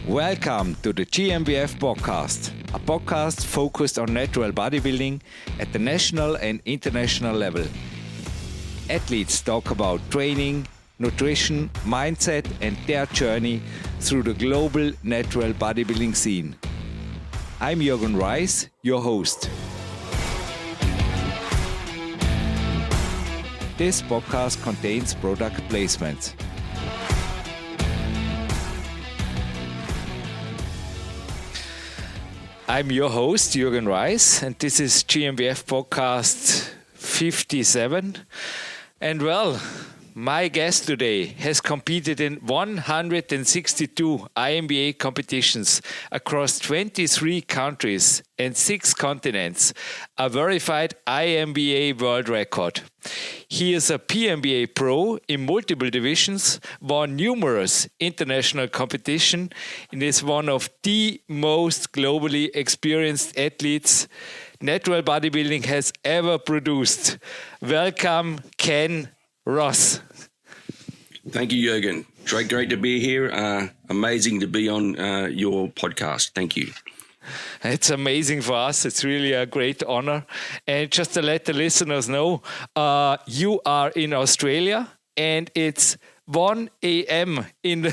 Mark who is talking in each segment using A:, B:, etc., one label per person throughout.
A: Welcome to the GmbF podcast, a podcast focused on natural bodybuilding at the national and international level. Athletes talk about training, nutrition, mindset, and their journey through the global natural bodybuilding scene. I'm Jürgen Reis, your host. This podcast contains product placements. I'm your host, Jürgen Reis, and this is GmbF Podcast 57. And well, my guest today has competed in 162 IMBA competitions across 23 countries and 6 continents, a verified IMBA world record. He is a IMBA Pro in multiple divisions, won numerous international competitions, and is one of the most globally experienced athletes Natural Bodybuilding has ever produced. Welcome, Ken Ross.
B: Thank you, Jürgen. Great to be here. Amazing to be on your podcast. Thank you.
A: It's amazing for us. It's really a great honor. And just to let the listeners know, you are in Australia and it's 1 a.m. in the,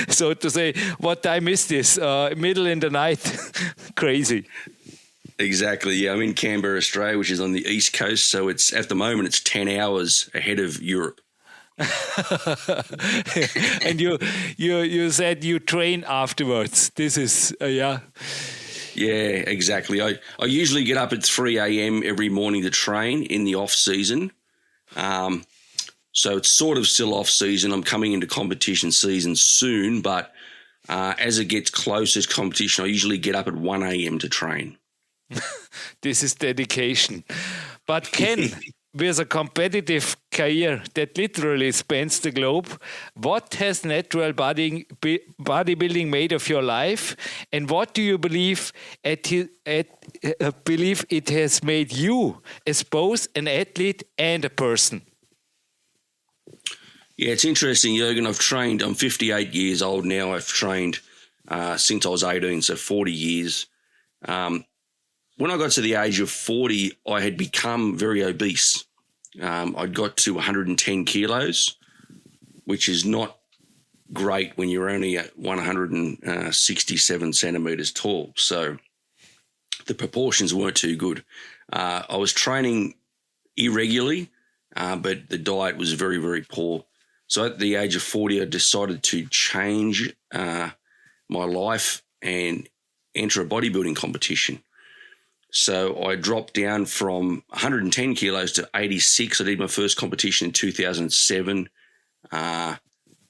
A: so to say, what time is this? Middle in the night. Crazy.
B: Exactly. Yeah, I'm in Canberra, Australia, which is on the east coast. So it's at the moment it's 10 hours ahead of Europe.
A: And you said you train afterwards. This is yeah.
B: Yeah, exactly. I usually get up at 3 a.m. every morning to train in the off season. So it's sort of still off season. I'm coming into competition season soon, but as it gets closer to competition, I usually get up at 1 a.m. to train.
A: This is dedication. But Ken, with a competitive career that literally spans the globe, what has natural bodybuilding made of your life, and what do you believe believe it has made you as both an athlete and a person?
B: Yeah, it's interesting, Jürgen. I'm 58 years old now. I've trained since I was 18, so 40 years. When I got to the age of 40, I had become very obese. I'd got to 110 kilos, which is not great when you're only at 167 centimetres tall. So the proportions weren't too good. I was training irregularly, but the diet was very, very poor. So at the age of 40, I decided to change my life and enter a bodybuilding competition. So I dropped down from 110 kilos to 86. I did my first competition in 2007, and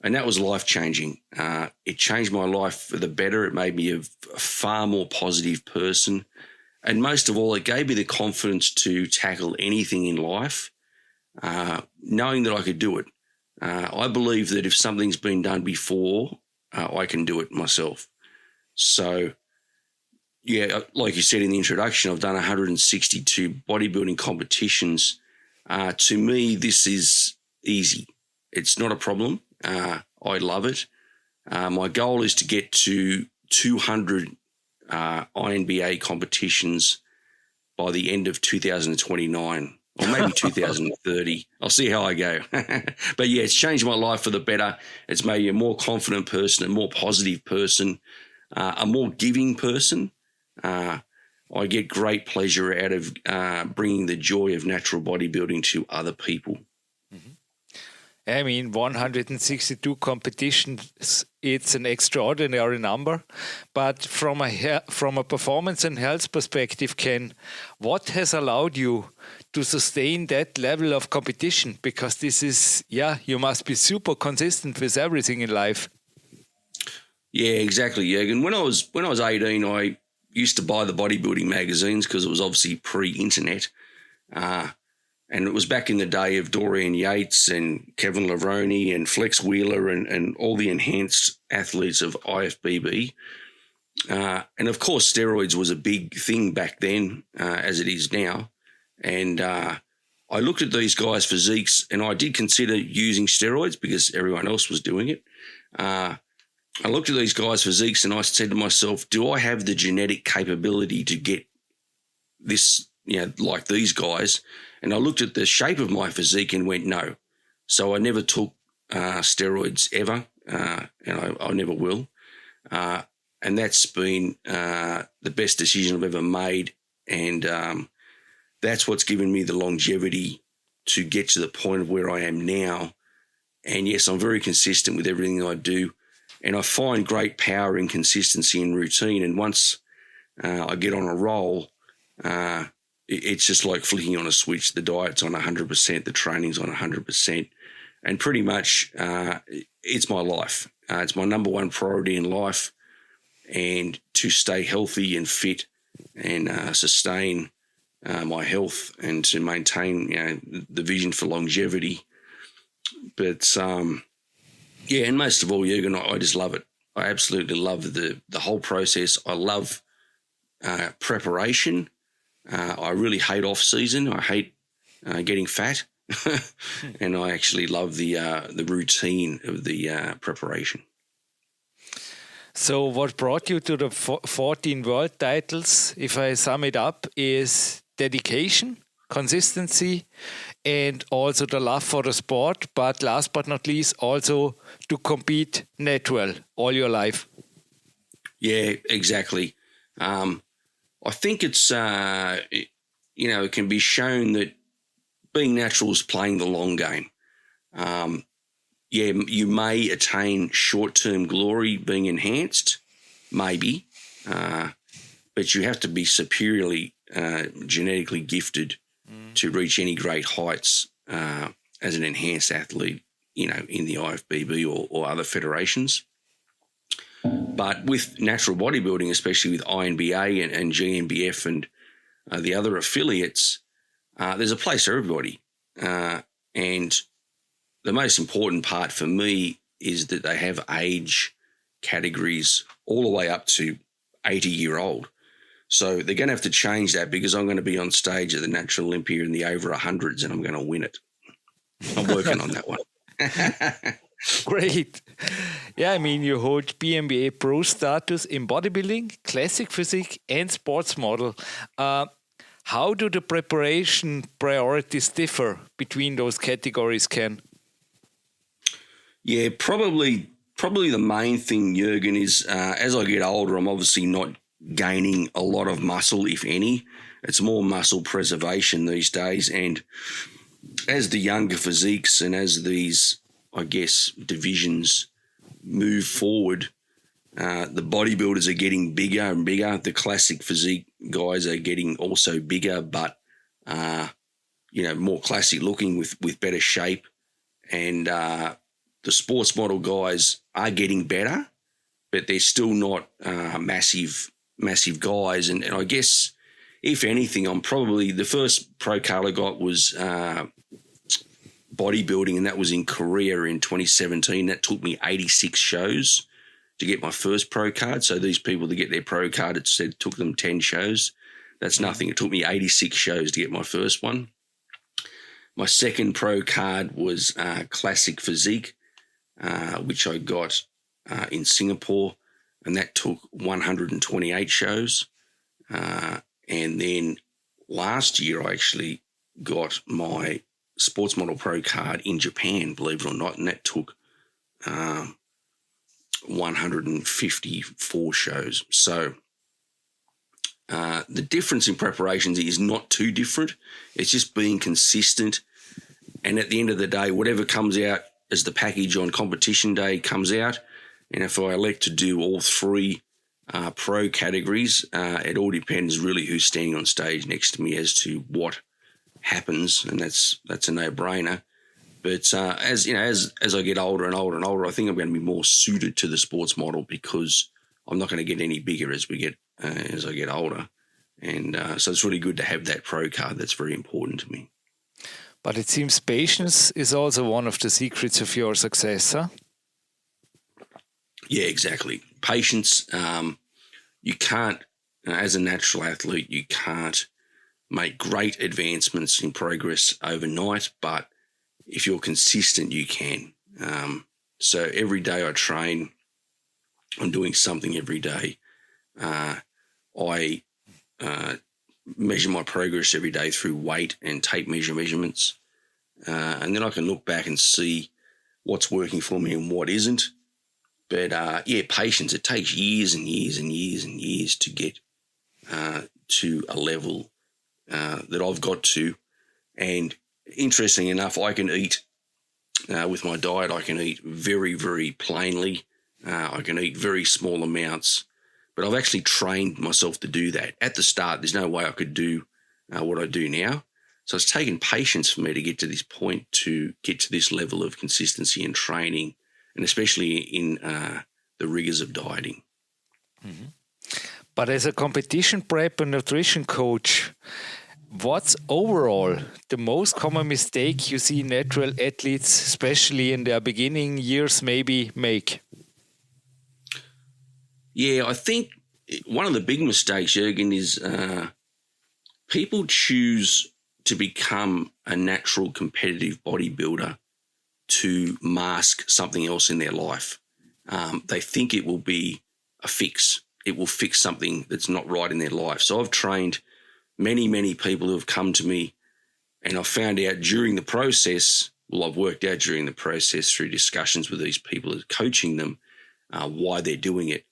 B: that was life-changing. It changed my life for the better. It made me a far more positive person. And most of all, it gave me the confidence to tackle anything in life, knowing that I could do it. I believe that if something's been done before, I can do it myself. So yeah, like you said in the introduction, I've done 162 bodybuilding competitions. To me, this is easy. It's not a problem. I love it. My goal is to get to 200 INBA competitions by the end of 2029 or maybe 2030. I'll see how I go. But yeah, it's changed my life for the better. It's made me a more confident person, a more positive person, a more giving person. I get great pleasure out of bringing the joy of natural bodybuilding to other people.
A: Mm-hmm. I mean, 162 competitions, it's an extraordinary number. But from a performance and health perspective, Ken, what has allowed you to sustain that level of competition? Because this is, you must be super consistent with everything in life.
B: Yeah, exactly, Jürgen. When I was 18, I used to buy the bodybuilding magazines because it was obviously pre-internet. And it was back in the day of Dorian Yates and Kevin Levrone and Flex Wheeler and all the enhanced athletes of IFBB. And, of course, steroids was a big thing back then, as it is now. And I looked at these guys' physiques and I did consider using steroids because everyone else was doing it. I looked at these guys' physiques and I said to myself, do I have the genetic capability to get this, like these guys? And I looked at the shape of my physique and went, no. So I never took steroids ever, and I never will. And that's been the best decision I've ever made. And that's what's given me the longevity to get to the point of where I am now. And yes, I'm very consistent with everything that I do. And I find great power in consistency and routine. And once I get on a roll, it's just like flicking on a switch. The diet's on 100%, the training's on 100%. And pretty much it's my life. It's my number one priority in life. And to stay healthy and fit and sustain my health and to maintain the vision for longevity. But and most of all, Jürgen, I just love it. I absolutely love the whole process. I love preparation. I really hate off season. I hate getting fat, and I actually love the routine of the preparation.
A: So what brought you to the 14 world titles, if I sum it up, is dedication, consistency, and also the love for the sport. But last but not least, also to compete natural all your life.
B: Yeah, exactly. I think it's, it can be shown that being natural is playing the long game. You may attain short-term glory being enhanced, maybe, but you have to be superiorly genetically gifted to reach any great heights as an enhanced athlete, in the IFBB or other federations. But with natural bodybuilding, especially with INBA and GMBF and the other affiliates, there's a place for everybody. And the most important part for me is that they have age categories all the way up to 80-year-old. So they're going to have to change that because I'm going to be on stage at the Natural Olympia in the over 100s and I'm going to win it. I'm working on that one.
A: Great. Yeah, I mean, you hold IMBA Pro status in bodybuilding, classic physique, and sports model. How do the preparation priorities differ between those categories, Ken?
B: Yeah, probably the main thing, Jürgen, is as I get older, I'm obviously not gaining a lot of muscle, if any. It's more muscle preservation these days. And as the younger physiques and as these, I guess, divisions move forward, the bodybuilders are getting bigger and bigger. The classic physique guys are getting also bigger, but, more classic looking with better shape. And the sports model guys are getting better, but they're still not massive guys. And I guess, if anything, I'm probably the first pro card I got was bodybuilding, and that was in Korea in 2017. That took me 86 shows to get my first pro card. So these people to get their pro card, it said took them 10 shows. That's nothing. It took me 86 shows to get my first one. My second pro card was classic physique, which I got in Singapore, and that took 128 shows. And then last year I actually got my sports model pro card in Japan, believe it or not, and that took 154 shows. So the difference in preparations is not too different. It's just being consistent. And at the end of the day, whatever comes out as the package on competition day comes out. And if I elect to do all three pro categories, it all depends really who's standing on stage next to me as to what happens, and that's a no-brainer. But as I get older and older and older, I think I'm going to be more suited to the sports model because I'm not going to get any bigger as I get older, and so it's really good to have that pro card. That's very important to me.
A: But it seems patience is also one of the secrets of your success, huh?
B: Yeah, exactly. Patience. You can't, as a natural athlete, you can't make great advancements in progress overnight, but if you're consistent, you can. So every day I train, on doing something every day. I measure my progress every day through weight and tape measurements. And then I can look back and see what's working for me and what isn't. But, patience. It takes years and years and years and years to get to a level that I've got to. And interesting enough, I can eat with my diet. I can eat very, very plainly. I can eat very small amounts. But I've actually trained myself to do that. At the start, there's no way I could do what I do now. So it's taken patience for me to get to this point, to get to this level of consistency and training, and especially in the rigors of dieting.
A: Mm-hmm. But as a competition prep and nutrition coach, what's overall the most common mistake you see natural athletes, especially in their beginning years, maybe make?
B: Yeah, I think one of the big mistakes, Jürgen, is people choose to become a natural competitive bodybuilder to mask something else in their life. They think it will be a fix. It will fix something that's not right in their life. So I've trained many, many people who have come to me, and I've found out during the process, I've worked out during the process through discussions with these people, coaching them, why they're doing it.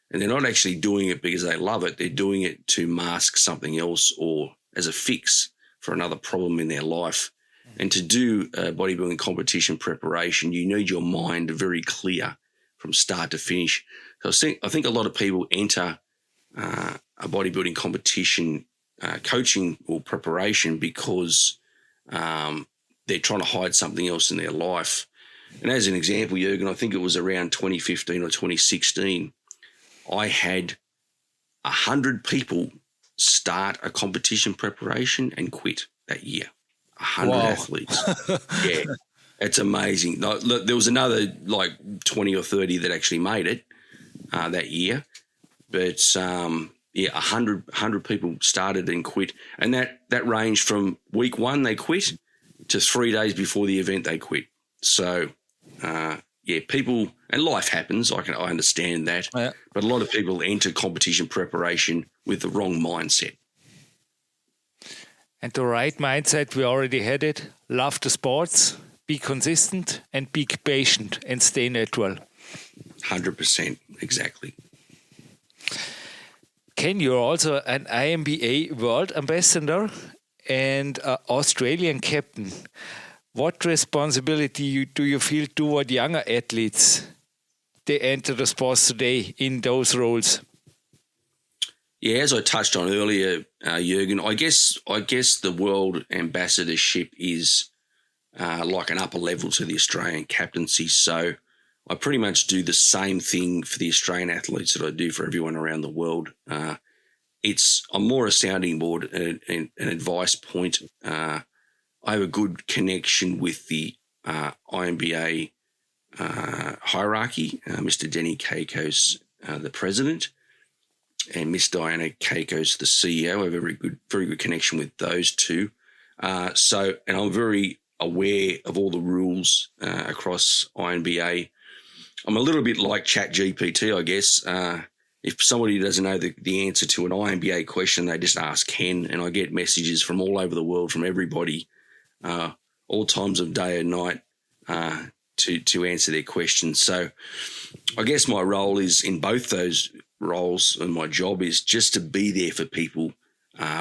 B: And they're not actually doing it because they love it. They're doing it to mask something else or as a fix for another problem in their life. And to do a bodybuilding competition preparation, you need your mind very clear from start to finish. So I think a lot of people enter a bodybuilding competition coaching or preparation because they're trying to hide something else in their life. And as an example, Jürgen, I think it was around 2015 or 2016, I had 100 people start a competition preparation and quit that year. 100 athletes. Yeah, it's amazing. There was another 20 or 30 that actually made it that year. But, 100 people started and quit. And that ranged from week one they quit to 3 days before the event they quit. So, people, and life happens. I understand that, but a lot of people enter competition preparation with the wrong mindset.
A: And the right mindset, we already had it. Love the sports, be consistent, and be patient, and stay natural.
B: 100%, exactly.
A: Ken, you're also an IMBA World Ambassador and Australian captain. What responsibility do you feel toward younger athletes? They enter the sports today in those roles.
B: Yeah, as I touched on earlier, Jürgen, I guess the world ambassadorship is like an upper level to the Australian captaincy. So I pretty much do the same thing for the Australian athletes that I do for everyone around the world. I'm more a sounding board and an advice point. I have a good connection with the IMBA hierarchy, Mr. Denny Keikos, the president, and Miss Diana Keikos, the CEO. I have a very good connection with those two. And I'm very aware of all the rules across IMBA. I'm a little bit like ChatGPT, I guess. If somebody doesn't know the answer to an IMBA question, they just ask Ken, and I get messages from all over the world from everybody, all times of day and night, to answer their questions. So I guess my role is in both those roles, and my job is just to be there for people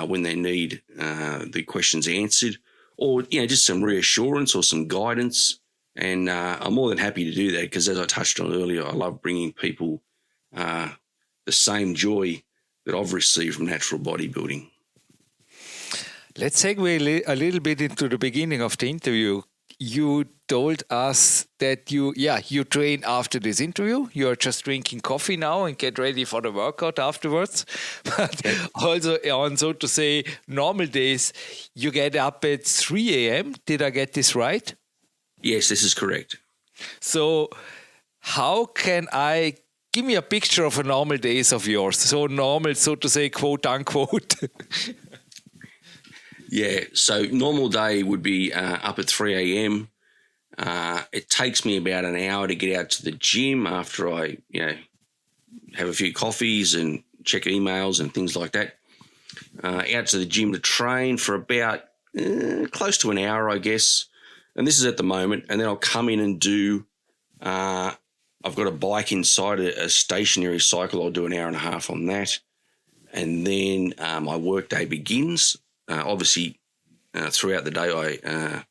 B: when they need the questions answered, or just some reassurance or some guidance. And I'm more than happy to do that because, as I touched on earlier, I love bringing people the same joy that I've received from natural bodybuilding.
A: Let's segue a little bit into the beginning of the interview. You told us that you train after this interview. You're just drinking coffee now and get ready for the workout afterwards. But also on, so to say, normal days, you get up at 3 a.m. Did I get this right?
B: Yes, this is correct.
A: So how can I... Give me a picture of a normal days of yours. So normal, so to say, quote unquote.
B: Yeah, so normal day would be up at 3 a.m. It takes me about an hour to get out to the gym after I, have a few coffees and check emails and things like that. Out to the gym to train for about close to an hour, I guess. And this is at the moment. And then I'll come in and do, I've got a bike inside, a stationary cycle. I'll do an hour and a half on that. And then my work day begins. Obviously, throughout the day, I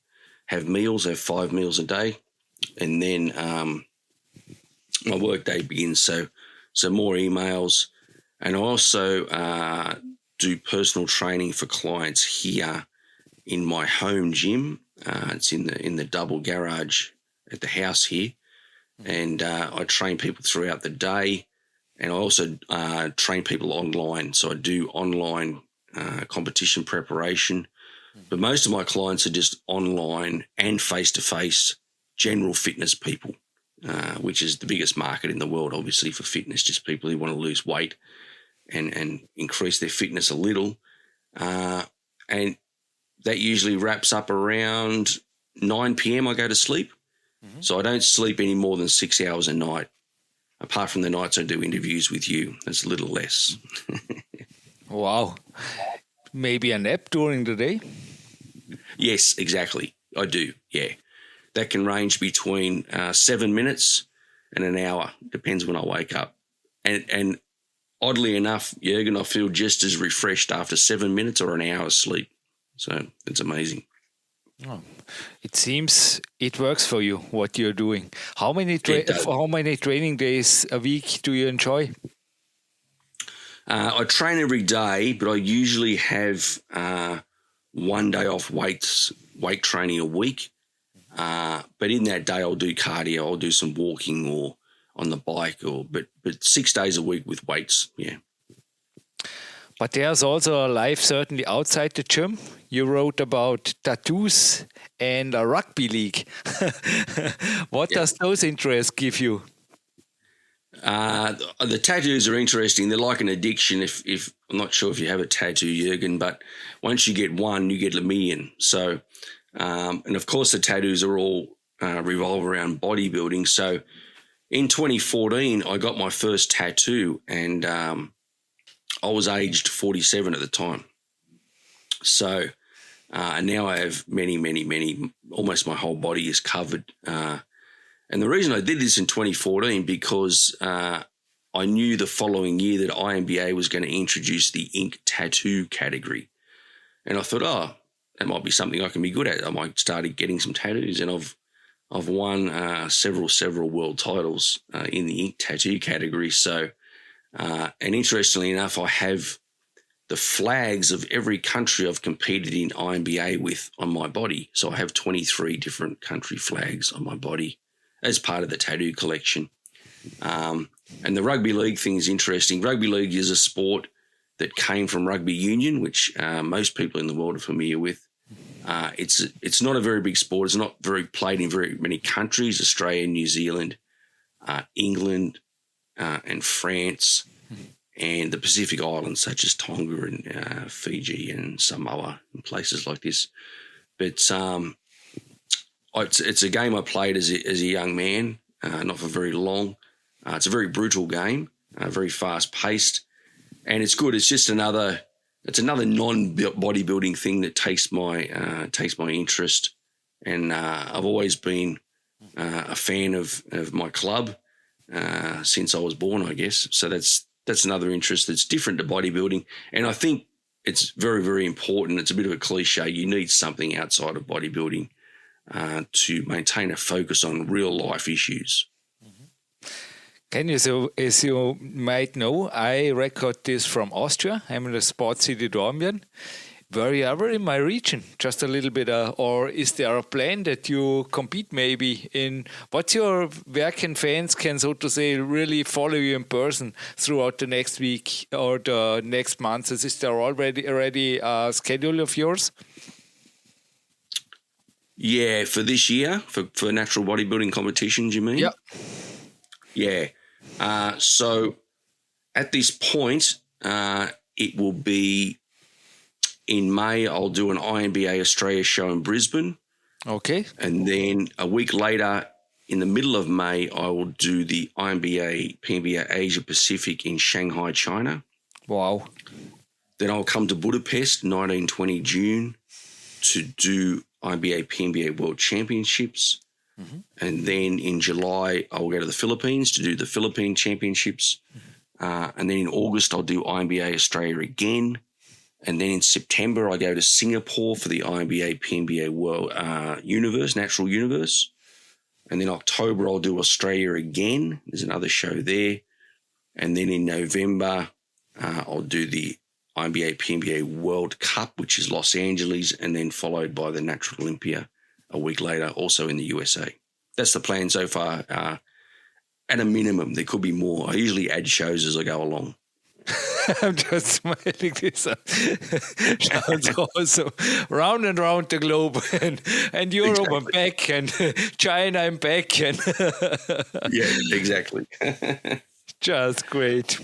B: have meals. I have 5 meals a day. And then my work day begins. So more emails. And I also do personal training for clients here in my home gym. It's in the double garage at the house here. And I train people throughout the day. And I also train people online. So I do online competition preparation. But most of my clients are just online and face-to-face general fitness people, which is the biggest market in the world, obviously, for fitness, just people who want to lose weight and increase their fitness a little. And that usually wraps up around 9 p.m. I go to sleep. Mm-hmm. So I don't sleep any more than 6 hours a night. Apart from the nights I do interviews with you, it's a little less.
A: Wow. Maybe a nap during the day?
B: Yes, exactly. I do, yeah. That can range between 7 minutes and an hour. Depends when I wake up. And oddly enough, Jürgen, I feel just as refreshed after 7 minutes or an hour's sleep. So it's amazing.
A: Oh, it seems it works for you, what you're doing. How many training days a week do you enjoy?
B: I train every day, but I usually have 1 day off weight training a week. But in that day, I'll do cardio. I'll do some walking or on the bike, but 6 days a week with weights. Yeah.
A: But there's also a life certainly outside the gym. You wrote about tattoos and a rugby league. What does those interests give you?
B: The tattoos are interesting. They're like an addiction. If I'm not sure if you have a tattoo, Jürgen, but once you get one, you get a million. So, and of course, the tattoos are all revolve around bodybuilding. So, in 2014, I got my first tattoo, and I was aged 47 at the time. So, and now I have many, almost my whole body is covered. And the reason I did this in 2014 because I knew the following year that IMBA was going to introduce the ink tattoo category. And I thought, that might be something I can be good at. I might start getting some tattoos, and I've won several world titles in the ink tattoo category. So, and interestingly enough, I have the flags of every country I've competed in IMBA with on my body. So I have 23 different country flags on my body as part of the tattoo collection. And the rugby league thing is interesting. Rugby league is a sport that came from rugby union, which most people in the world are familiar with. It's not a very big sport. It's not played in very many countries, Australia, New Zealand, England, and France, and the Pacific Islands such as Tonga and Fiji and Samoa and places like this. But it's a game I played as a young man, not for very long. It's a very brutal game, very fast paced, and it's good. It's just another non-bodybuilding thing that takes my interest, and I've always been a fan of my club since I was born, I guess. So that's another interest that's different to bodybuilding, and I think it's very, very important. It's a bit of a cliche. You need something outside of bodybuilding to maintain a focus on real life issues.
A: Can you, so as you might know, I record this from Austria. I'm in the sports city Dornbirn. Were you ever in my region? Just a little bit, or is there a plan that you compete maybe in? Where can fans so to say really follow you in person throughout the next week or the next months? Is there already a schedule of yours?
B: Yeah, for this year, for natural bodybuilding competitions, you mean?
A: Yeah.
B: Yeah. So at this point, it will be in May. I'll do an IMBA Australia show in Brisbane.
A: Okay.
B: And then a week later in the middle of May, I will do the IMBA PMBA Asia Pacific in Shanghai, China.
A: Wow.
B: Then I'll come to Budapest, 19-20 June, to do IMBA PMBA World Championships. Mm-hmm. And then in July, I will go to the Philippines to do the Philippine Championships. And then in August, I'll do IMBA Australia again. And then in September, I go to Singapore for the IMBA PMBA World Natural Universe. And then October, I'll do Australia again. There's another show there. And then in November, I'll do the IMBA PMBA World Cup, which is Los Angeles, and then followed by the Natural Olympia a week later, also in the USA. That's the plan so far. At a minimum, there could be more. I usually add shows as I go along.
A: I'm just smiling this up. Sounds awesome. Round and round the globe, and Europe exactly. And back, and China and back. And
B: yeah, exactly.
A: Just great.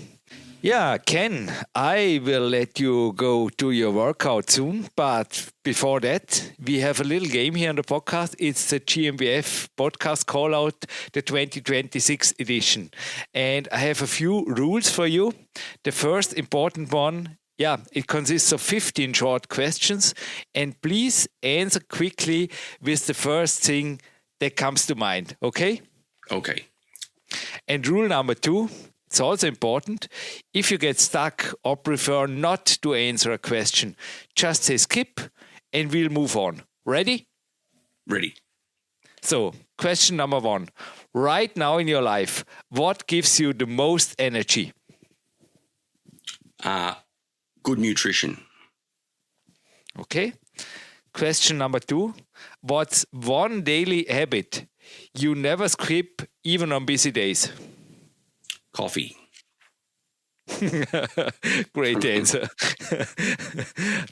A: Yeah, Ken, I will let you go do your workout soon. But before that, we have a little game here on the podcast. It's the GmbF podcast call out, the 2026 edition. And I have a few rules for you. The first important one, it consists of 15 short questions. And please answer quickly with the first thing that comes to mind. Okay?
B: Okay.
A: And rule number 2. It's also important, if you get stuck or prefer not to answer a question, just say skip and we'll move on. Ready?
B: Ready.
A: So, question number 1. Right now in your life, what gives you the most energy?
B: Good nutrition.
A: Okay. Question number 2. What's one daily habit you never skip even on busy days?
B: Coffee.
A: Great answer.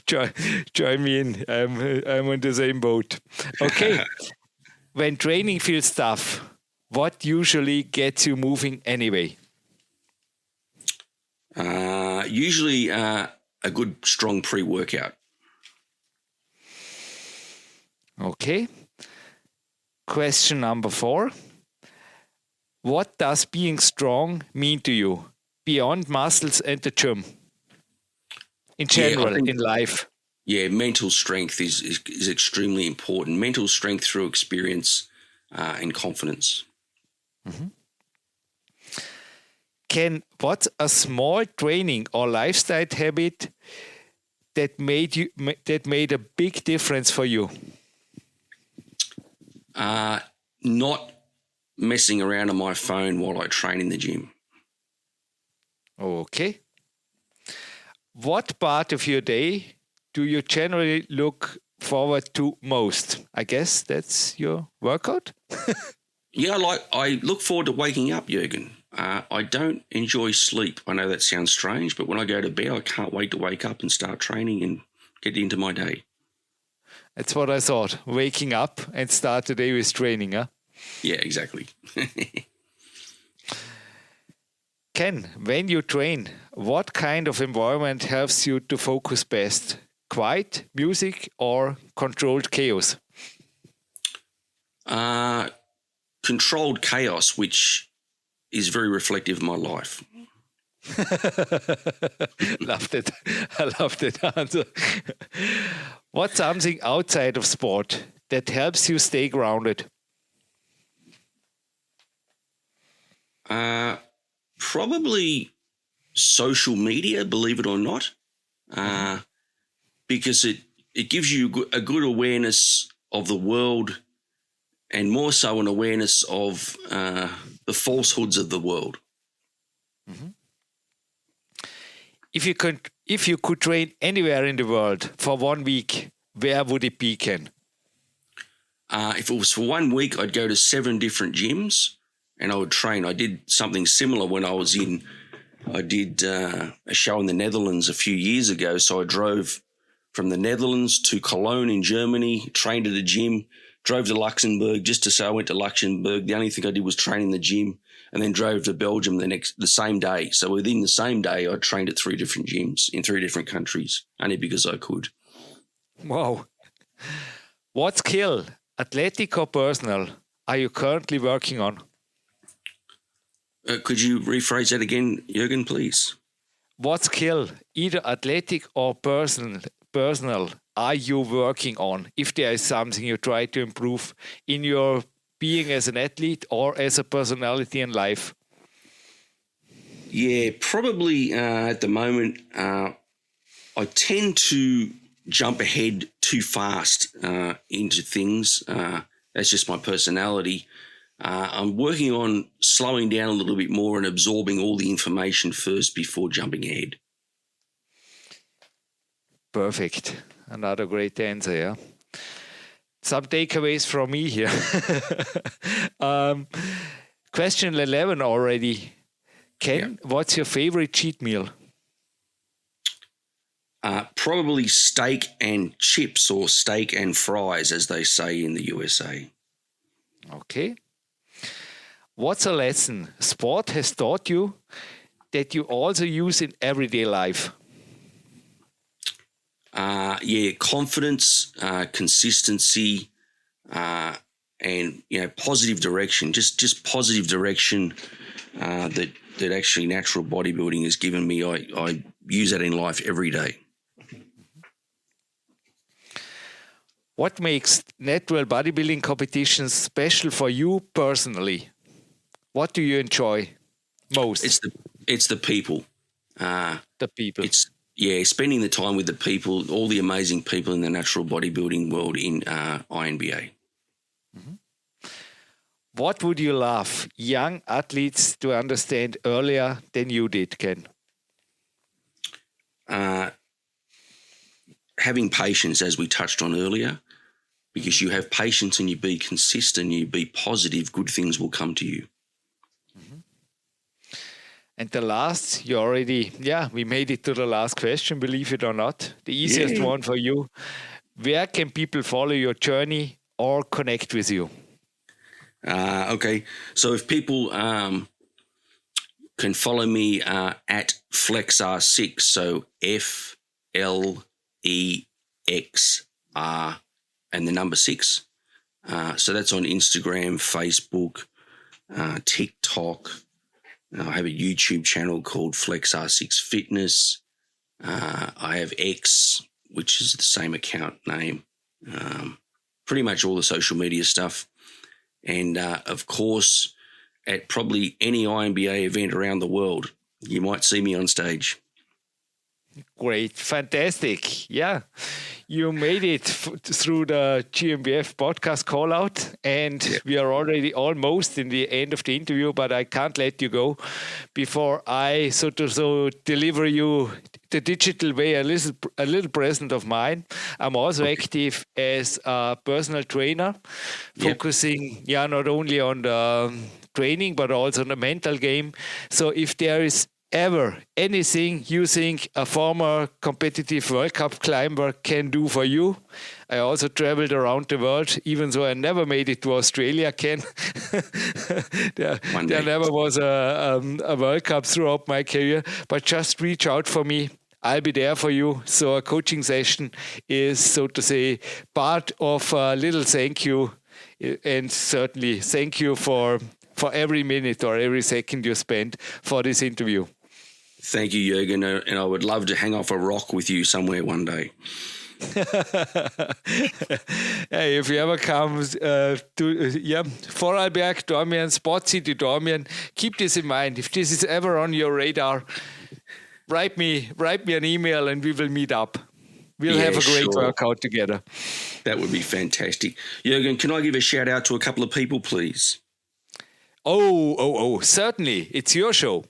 A: Join me in. I'm on the same boat. Okay. When training feels tough, what usually gets you moving anyway?
B: Usually a good strong pre-workout.
A: Okay. Question number 4. What does being strong mean to you beyond muscles and the gym? In general, in life.
B: Yeah, mental strength is extremely important. Mental strength through experience and confidence.
A: Mm-hmm. Ken, what's a small training or lifestyle habit that made a big difference for you?
B: Not messing around on my phone while I train in the gym.
A: Okay. What part of your day do you generally look forward to most? I guess that's your workout?
B: Yeah, I look forward to waking up, Jürgen. I don't enjoy sleep. I know that sounds strange, but when I go to bed, I can't wait to wake up and start training and get into my day.
A: That's what I thought. Waking up and start the day with training, huh?
B: Yeah, exactly.
A: Ken, when you train, what kind of environment helps you to focus best? Quiet, music, or controlled chaos?
B: Controlled chaos, which is very reflective of my life.
A: Loved it. I loved that answer. What's something outside of sport that helps you stay grounded?
B: Probably social media, believe it or not, because it gives you a good awareness of the world and more so an awareness of the falsehoods of the world.
A: Mm-hmm. If you could train anywhere in the world for 1 week, where would it be, Ken?
B: If it was for 1 week, I'd go to 7 different gyms and I would train. I did something similar when I did a show in the Netherlands a few years ago. So I drove from the Netherlands to Cologne in Germany, trained at a gym, drove to Luxembourg just to say I went to Luxembourg. The only thing I did was train in the gym, and then drove to Belgium the same day. So within the same day, I trained at 3 different gyms in 3 different countries, only because I could.
A: Wow. What skill, athletic or personal, are you currently working on?
B: Could you rephrase that again, Jürgen, please?
A: What skill, either athletic or personal, are you working on? If there is something you try to improve in your being as an athlete or as a personality in life?
B: Yeah, probably at the moment, I tend to jump ahead too fast into things. That's just my personality. I'm working on slowing down a little bit more and absorbing all the information first before jumping ahead.
A: Perfect. Another great answer, yeah. Some takeaways from me here. Question 11 already. Ken, what's your favorite cheat meal?
B: Probably steak and chips, or steak and fries, as they say in the USA.
A: Okay. What's a lesson sport has taught you that you also use in everyday life?
B: Confidence, consistency, and positive direction. Just positive direction that actually natural bodybuilding has given me. I use that in life every day.
A: What makes natural bodybuilding competitions special for you personally? What do you enjoy most?
B: It's the people.
A: The people.
B: It's spending the time with the people, all the amazing people in the natural bodybuilding world in INBA.
A: Mm-hmm. What would you love young athletes to understand earlier than you did, Ken?
B: Having patience, as we touched on earlier, because you have patience and you be consistent, you be positive, good things will come to you.
A: Mm-hmm. And the last, we made it to the last question, believe it or not. The easiest one for you. Where can people follow your journey or connect with you?
B: Okay, so if people can follow me at FlexR6, so FLEXR and the number 6. So that's on Instagram, Facebook, TikTok. I have a YouTube channel called FlexR6 Fitness. I have X, which is the same account name. Pretty much all the social media stuff. And, of course, at probably any IMBA event around the world, you might see me on stage.
A: Great. Fantastic. Yeah. You made it through the GMBF podcast call out, and we are already almost in the end of the interview, but I can't let you go before I deliver you the digital way, a little present of mine. I'm also active as a personal trainer, focusing not only on the training, but also on the mental game. So if there is ever anything you think a former competitive World Cup climber can do for you. I also traveled around the world, even though I never made it to Australia, Ken. there never was a World Cup throughout my career, but just reach out for me. I'll be there for you. So a coaching session is, so to say, part of a little thank you. And certainly thank you for every minute or every second you spent for this interview.
B: Thank you, Jürgen, and I would love to hang off a rock with you somewhere one day.
A: Hey, if you ever come Vorarlberg, Dormien, Spot City, Dormien, keep this in mind. If this is ever on your radar, write me an email and we will meet up. We'll have a great workout together.
B: That would be fantastic. Jürgen, can I give a shout out to a couple of people, please?
A: Oh, certainly. It's your show.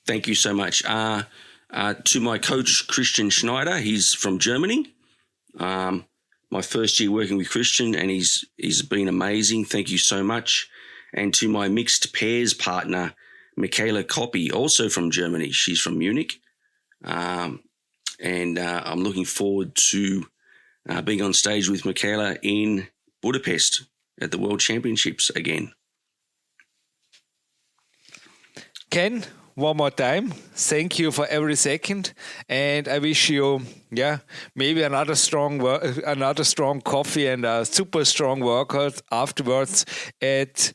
B: Thank you so much. To my coach, Christian Schneider, he's from Germany. My first year working with Christian, and he's been amazing. Thank you so much. And to my mixed pairs partner, Michaela Coppi, also from Germany. She's from Munich. And I'm looking forward to being on stage with Michaela in Budapest at the World Championships again.
A: Ken, one more time, thank you for every second, and I wish you, maybe another strong coffee and a super strong workout afterwards at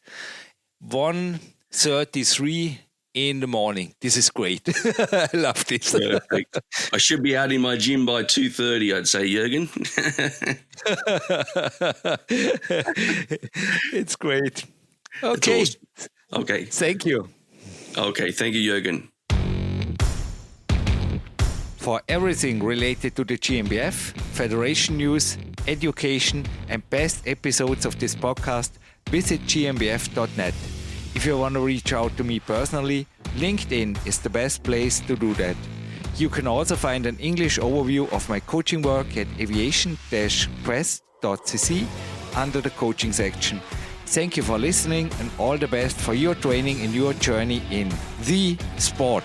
A: 1:33 in the morning. This is great. I love this.
B: Perfect. I should be out in my gym by 2:30, I'd say, Jürgen.
A: It's great. Okay.
B: Awesome. Okay.
A: Thank you.
B: Okay. Thank you, Jürgen.
A: For everything related to the GmbF, Federation news, education, and best episodes of this podcast, visit gmbf.net. If you want to reach out to me personally, LinkedIn is the best place to do that. You can also find an English overview of my coaching work at aviation-quest.cc under the coaching section. Thank you for listening and all the best for your training and your journey in the sport.